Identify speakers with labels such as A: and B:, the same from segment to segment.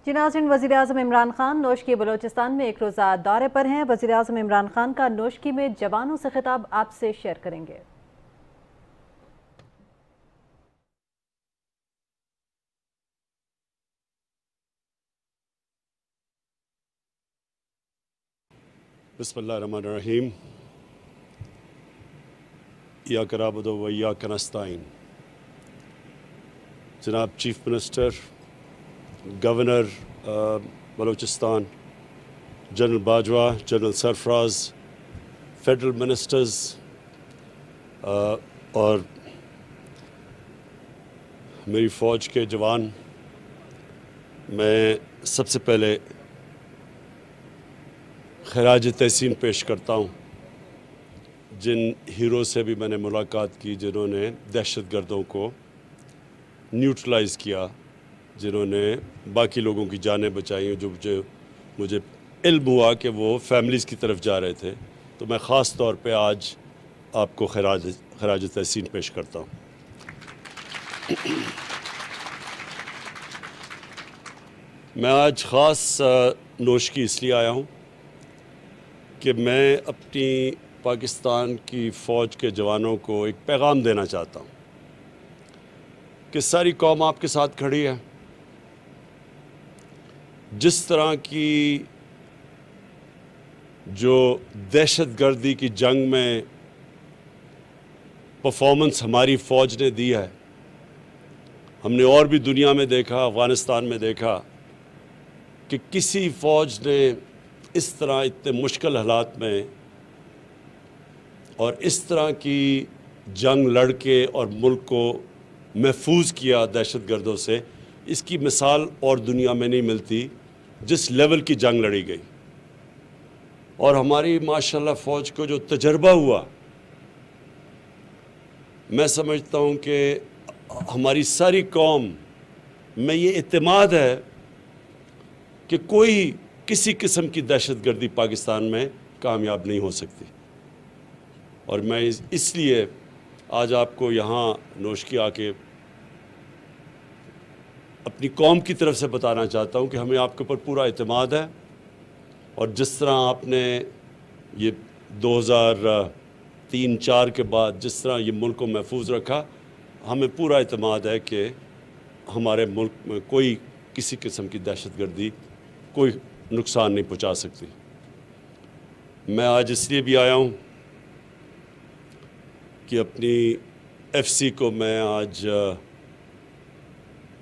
A: جی ناظرین، وزیراعظم عمران خان نوشکی بلوچستان میں ایک روزہ دورے پر ہیں۔ وزیراعظم عمران خان کا نوشکی میں جوانوں سے خطاب آپ سے شیئر کریں گے۔
B: بسم اللہ الرحمن الرحیم۔ ایاک نعبد و ایاک نستعین۔ جناب chief minister, governor Balochistan, general Bajwa, general Sarfraz, federal ministers اور میری فوج کے جوان، میں سب سے پہلے خراج تحسین پیش کرتا ہوں جن ہیرو سے بھی میں نے ملاقات کی، جنہوں نے دہشت گردوں کو نیوٹرلائز کیا، جنہوں نے باقی لوگوں کی جانیں بچائیں، جو مجھے علم ہوا کہ وہ فیملیز کی طرف جا رہے تھے۔ تو میں خاص طور پہ آج آپ کو خراج تحسین پیش کرتا ہوں۔ میں آج خاص نوشکی اس لیے آیا ہوں کہ میں اپنی پاکستان کی فوج کے جوانوں کو ایک پیغام دینا چاہتا ہوں کہ ساری قوم آپ کے ساتھ کھڑی ہے۔ جس طرح کی جو دہشت گردی کی جنگ میں پرفارمنس ہماری فوج نے دی ہے، ہم نے اور بھی دنیا میں دیکھا، افغانستان میں دیکھا کہ کسی فوج نے اس طرح اتنے مشکل حالات میں اور اس طرح کی جنگ لڑ کے اور ملک کو محفوظ کیا دہشت گردوں سے، اس کی مثال اور دنیا میں نہیں ملتی جس لیول کی جنگ لڑی گئی۔ اور ہماری ماشاءاللہ فوج کو جو تجربہ ہوا، میں سمجھتا ہوں کہ ہماری ساری قوم میں یہ اعتماد ہے کہ کوئی کسی قسم کی دہشت گردی پاکستان میں کامیاب نہیں ہو سکتی۔ اور میں اس لیے آج آپ کو یہاں نوشکی آ کے اپنی قوم کی طرف سے بتانا چاہتا ہوں کہ ہمیں آپ کے اوپر پورا اعتماد ہے، اور جس طرح آپ نے یہ 2003-04 کے بعد جس طرح یہ ملک کو محفوظ رکھا، ہمیں پورا اعتماد ہے کہ ہمارے ملک میں کوئی کسی قسم کی دہشت گردی کوئی نقصان نہیں پہنچا سکتی۔ میں آج اس لیے بھی آیا ہوں کہ اپنی ایف سی کو میں آج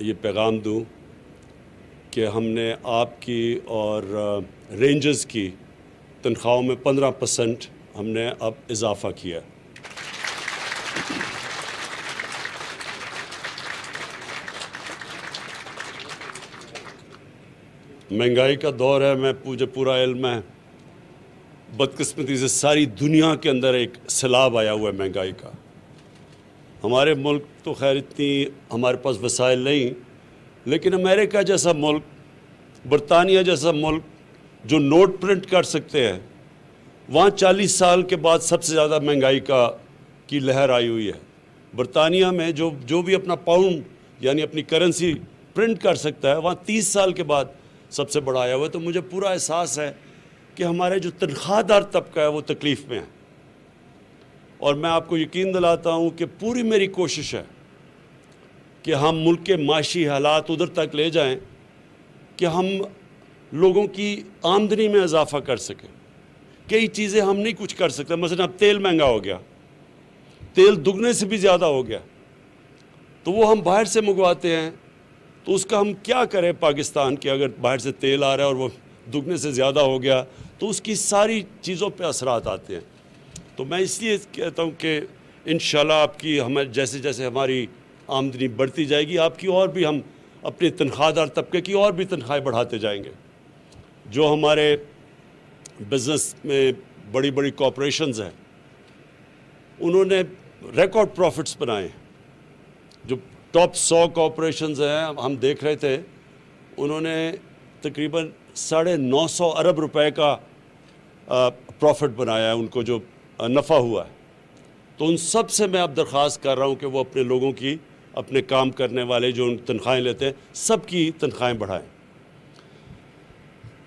B: یہ پیغام دوں کہ ہم نے آپ کی اور رینجرز کی تنخواہوں میں 15% ہم نے اب اضافہ کیا۔ مہنگائی کا دور ہے، مجھے پورا علم ہے، بدقسمتی سے ساری دنیا کے اندر ایک سیلاب آیا ہوا ہے مہنگائی کا۔ ہمارے ملک تو خیر اتنی ہمارے پاس وسائل نہیں، لیکن امریکہ جیسا ملک، برطانیہ جیسا ملک جو نوٹ پرنٹ کر سکتے ہیں، وہاں 40 سال کے بعد سب سے زیادہ مہنگائی کی لہر آئی ہوئی ہے۔ برطانیہ میں جو بھی اپنا پاؤنڈ یعنی اپنی کرنسی پرنٹ کر سکتا ہے، وہاں 30 سال کے بعد سب سے بڑا آیا ہوا ہے۔ تو مجھے پورا احساس ہے کہ ہمارے جو تنخواہ دار طبقہ ہے وہ تکلیف میں ہے، اور میں آپ کو یقین دلاتا ہوں کہ پوری میری کوشش ہے کہ ہم ملک کے معاشی حالات ادھر تک لے جائیں کہ ہم لوگوں کی آمدنی میں اضافہ کر سکیں۔ کئی چیزیں ہم نہیں کچھ کر سکتے، مثلا اب تیل مہنگا ہو گیا، تیل دگنے سے بھی زیادہ ہو گیا، تو وہ ہم باہر سے منگواتے ہیں، تو اس کا ہم کیا کریں پاکستان کے؟ اگر باہر سے تیل آ رہا ہے اور وہ دگنے سے زیادہ ہو گیا تو اس کی ساری چیزوں پہ اثرات آتے ہیں۔ تو میں اس لیے کہتا ہوں کہ انشاءاللہ آپ کی جیسے جیسے ہماری آمدنی بڑھتی جائے گی، آپ کی اور بھی ہم اپنے تنخواہ دار طبقے کی اور بھی تنخواہیں بڑھاتے جائیں گے۔ جو ہمارے بزنس میں بڑی بڑی کارپوریشنز ہیں، انہوں نے ریکارڈ پروفٹس بنائے۔ جو ٹاپ 100 کارپوریشنز ہیں، ہم دیکھ رہے تھے، انہوں نے تقریباً 950 ارب روپے کا پروفٹ بنایا ہے، ان کو جو نفع ہوا ہے۔ تو ان سب سے میں اب درخواست کر رہا ہوں کہ وہ اپنے لوگوں کی، اپنے کام کرنے والے جو تنخواہیں لیتے ہیں، سب کی تنخواہیں بڑھائیں۔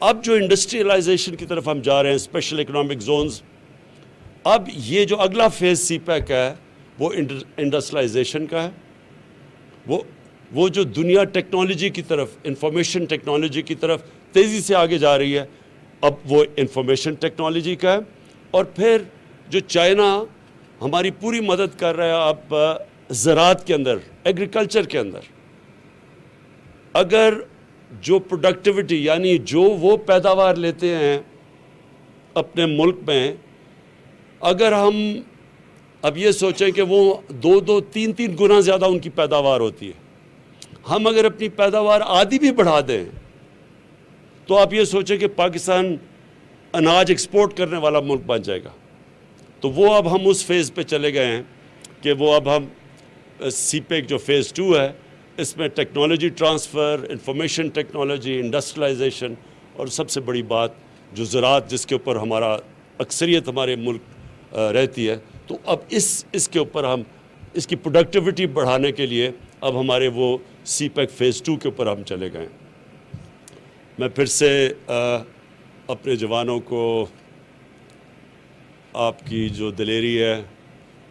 B: اب جو انڈسٹریلائزیشن کی طرف ہم جا رہے ہیں, اسپیشل اکنامک زونز, اب یہ جو اگلا فیز سی پیک ہے وہ انڈسٹریلائزیشن کا ہے. وہ جو دنیا ٹیکنالوجی کی طرف, انفارمیشن ٹیکنالوجی کی طرف تیزی سے آگے جا رہی ہے, اب وہ انفارمیشن ٹیکنالوجی کا ہے. اور پھر جو چائنا ہماری پوری مدد کر رہا ہے اب زراعت کے اندر, ایگریکلچر کے اندر, اگر جو پروڈکٹیوٹی یعنی جو وہ پیداوار لیتے ہیں اپنے ملک میں, اگر ہم اب یہ سوچیں کہ وہ 2-3 گنا زیادہ ان کی پیداوار ہوتی ہے, ہم اگر اپنی پیداوار آدھی بھی بڑھا دیں تو آپ یہ سوچیں کہ پاکستان اناج ایکسپورٹ کرنے والا ملک بن جائے گا. تو وہ اب ہم اس فیز پہ چلے گئے ہیں کہ وہ اب ہم سی پیک جو فیز 2 ہے اس میں technology transfer, information technology, industrialisation, اور سب سے بڑی بات جو زراعت جس کے اوپر ہمارا اکثریت ہمارے ملک رہتی ہے, تو اب اس کے اوپر ہم اس کی پروڈکٹیوٹی بڑھانے کے لیے اب ہمارے وہ سی پیک فیز 2 کے اوپر ہم چلے گئے. میں پھر سے اپنے جوانوں کو آپ کی جو دلیری ہے,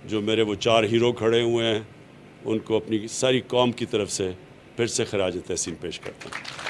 B: جو میرے وہ 4 ہیرو کھڑے ہوئے ہیں, ان کو اپنی ساری قوم کی طرف سے پھر سے خراج تحسین پیش کرتا ہوں.